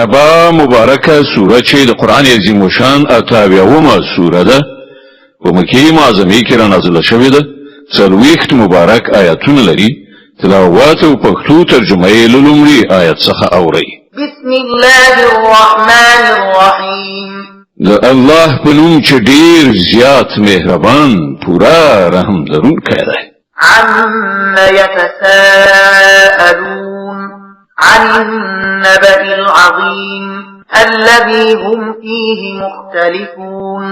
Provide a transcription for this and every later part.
ابا مبارکه سوره چې د قران عظیم شان اتاویومه سوره ده په مکه معظمه کې را نازله شوې ده څلوېښت مبارک آیاتونه لري تلاوت او پښتو ترجمه یې لومړی آیت څخه اوري بسم الله الرحمن الرحیم د الله په نوم چې ډیر زیات مهربان پورا رحم لرونکی دی عم يتساءلون عن النبأ العظيم الذي هم فيه مختلفون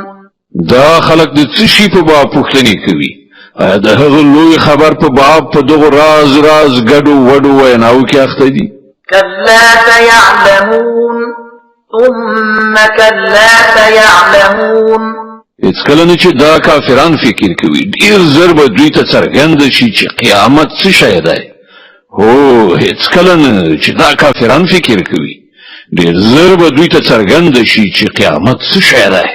دا خلق د څه شي په باب پوښتنه کوي د هغه لوی خبر په باب په دغه راز ګډو وډو ویناو کې اخته دي كلا سيعلمون ثم كلا سيعلمون هیڅ کله نه چې دا کافران فکر کوي ډیر زر به دوی ته څرګند شي چې قیامت څه شی دی هو هیڅ کله نه چې دا کافران فکر کوي ډیر زر به دوی ته څرګند شي چې قیامت څه شی دی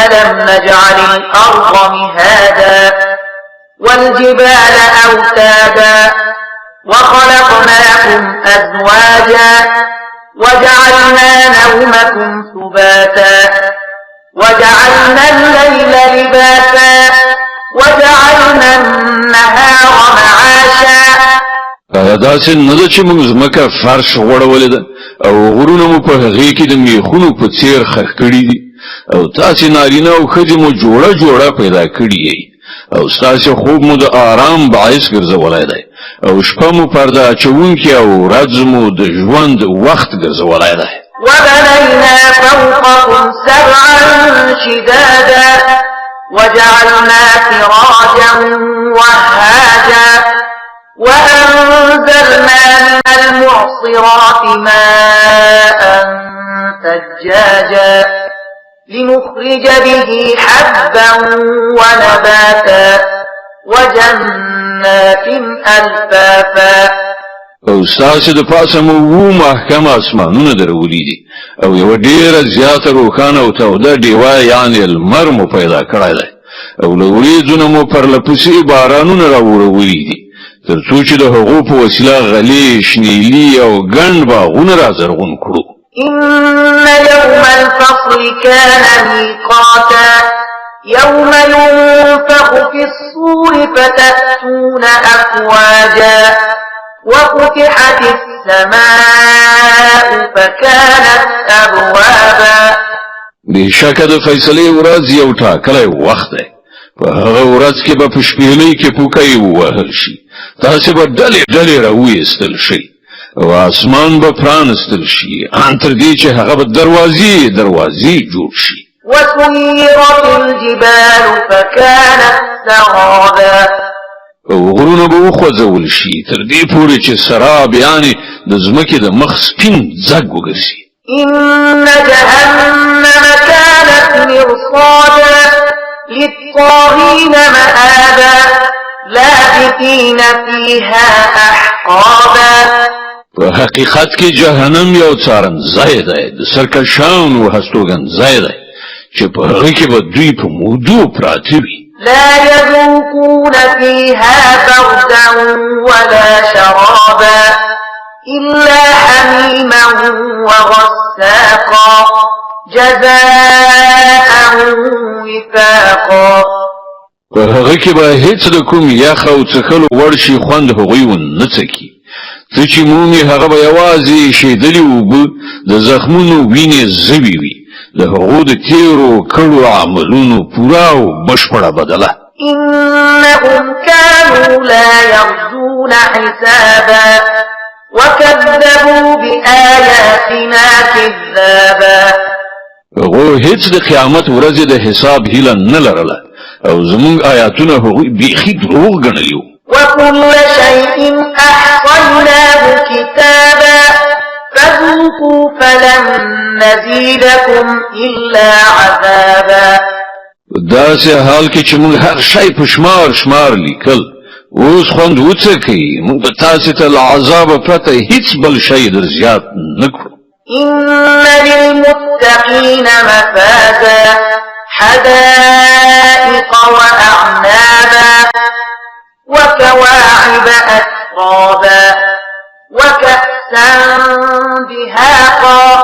ألم نجعل الأرض مهادا والجبال أوتادا وخلقناكم أزواجا وجعلنا نومكم سباتا وجعلنا الليل لباسا وجعلنا النهار معاشا دا څنګه نه چې موږ زمکه فرش غوړولې ده او غرونه مو په هغه کې د میخونو په څیر خخ کړی دي او تاسو نارینه او ښځې مو جوړه پیدا کړی یې او تاسو خوب مو د آرام باعث ګرځولای دی او شپه مو پرده اچونکي او ورځ مو د ژوند وخت ګرځولای دی وبنينا فوقكم سبعا شدادا وجعلنا سراجا وهاجا وأنزلنا من المعصرات ماء ثجاجا لنخرج به حبا ونباتا وجنات ألفافا او ستاسو د پاسه مو وو محکم اسمانونه درولې دي او یو ډیره زیاته روخانه او توده دیوه یعنی المر مو پیدا کړای دی او لوریدونه مو پر لپسې بارانونه راوړولې دي ترڅو چې د هغو په وسیله غلې شنیلی او ګڼ باغونه رازرغون کړو إن يوم الفصل كان ميقاتا يوم ينفخ في الصور فتأتون أفواجا وفتحت السماء فكانت أبوابا بشک د فیصله ورځ یو ټاکلی وخت دی په هغه ورځ کې به په شپېلۍ کې پوکۍ ووهل شي تاسو به ډلې راویستل شي او اسمان به پرانستل شي ان تر دې چې هغه به دروازې جوړ شي وسيرت الجبال فكانت سرابا او غرونه به وخوځول شي تر دې پورې چې سراب یعنی د ځمکې د مخ سپین ځګ وګرځي إن جهنم كانت مرصادا للطاغين مآبا لابثين فيها أحقابا په حقیقت کې جهنم یو څارن ځای دی د سرکشان او هستوګن ځای دی چې په هغه کې به دوی په مودو پراته وي لا يذوقون فيها بردا ولا شرابا إلا حميما وغساقا جزاء وفاقا په هغه کې به هیڅ د کوم یخ او څښلو وړ شي خوند هغوی ونه څکي څه چې مومي هغه به یوازې شیدلې اوبه د زخمونو وینې زوی وي د هغو د تیرو کړو عملونو پورا او بشپړه بدله إنهم كانوا لا يرجون حسابا وكذبوا بآياتنا كذابا هغو هیڅ د قیامت ورځې د حساب هیله نه لرله او زمونږ آیاتونه هغوی بیخي دروغ ګڼلي وو وكل شيء أحصيناه كتابا فذوقوا فلن نزيدكم إلا عذابا داسې حال کې چې موږ هر شی په شمار لیکل اوس خوند وڅکئ موږ به تاسې ته له عذابه پرته هیڅ بل شی در زیات نه کړو إن للمتقين مفازا حدائق وأعنابا وكواعب أترابا وكأسا دهاقا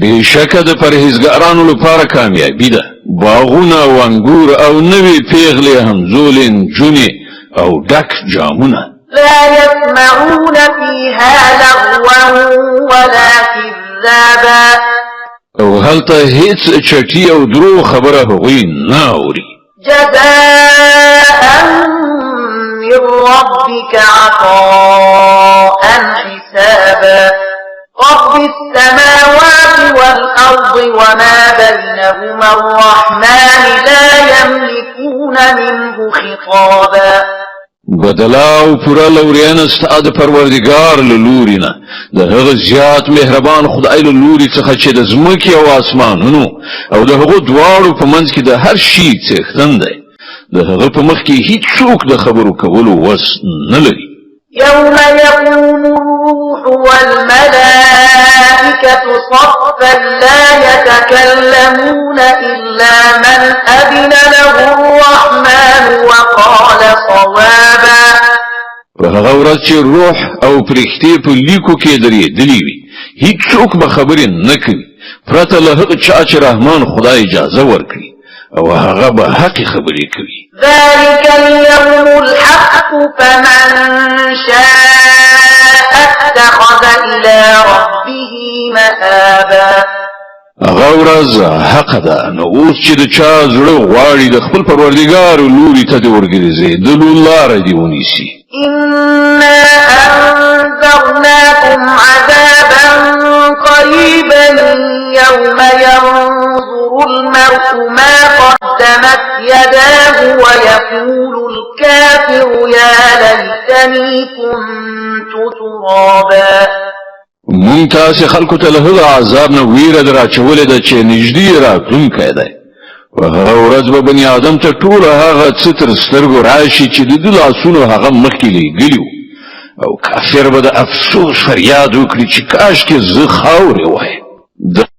بشکه د پرهیزګارانو لپاره کامیابی ده باغونه او انګور او نوې پیغلې همزولې نجونې او ډک جامونه لا يسمعون فيها لغوا ولا كذابا او هلته هیڅ چټي او درو خبره هغوی نه اوري جزاء من ربك عطاء حسابا رب السماوات والأرض وما بينهما الرحمن لا يملكون منه خطابا بدلا او پورا لوريان ستا د پروردگار له لوري نه د هغه زیات مهربان خدای له لوري څخه چې د زمکه او اسمانونو او د هغه دواړو په منځ کې د هر شي څښتن دی د هغه په مخ کې هیڅ څوک د خبرو کولو وس نه لري يوم يقوم الروح والملائكة صفا لا يتكلمون إلا من أذن له الرحمن وقال صوابا په هغه ورځ چې روح او پرښتې په لیکو کې درېدلې وي هیڅ څوک به خبرې نه کوي پرته له هغه چا چې رحمان خدای اجازه ورکړي او هغه به حق خبرې کوي ذلك اليوم الحق فمن شاء اتخذ إلى ربه مآبا هغه ورځ حق ده نو اوس چې د چا زړه غواړي د خپل پروردګار لوري ته دی ورګرځي د لاره دی ونیسي إنا أنذرناكم عذابا قريبا يوم ينظر المرء ما قدمت يداه ويقول الكافر يا ليتني كنت ترابا مونږ تاسو خلکو ته له هغه عذاب نه ویره دراچولې ده چې نږدې راتلونکی دی هغه ورځ به بني آدم ته ټول هغه څه تر سترګو راشي چې د لاسونو هغه مخکې لګلیو او کافر به د افسوس فریاد وکړي چې کاش کې زه خاورې وای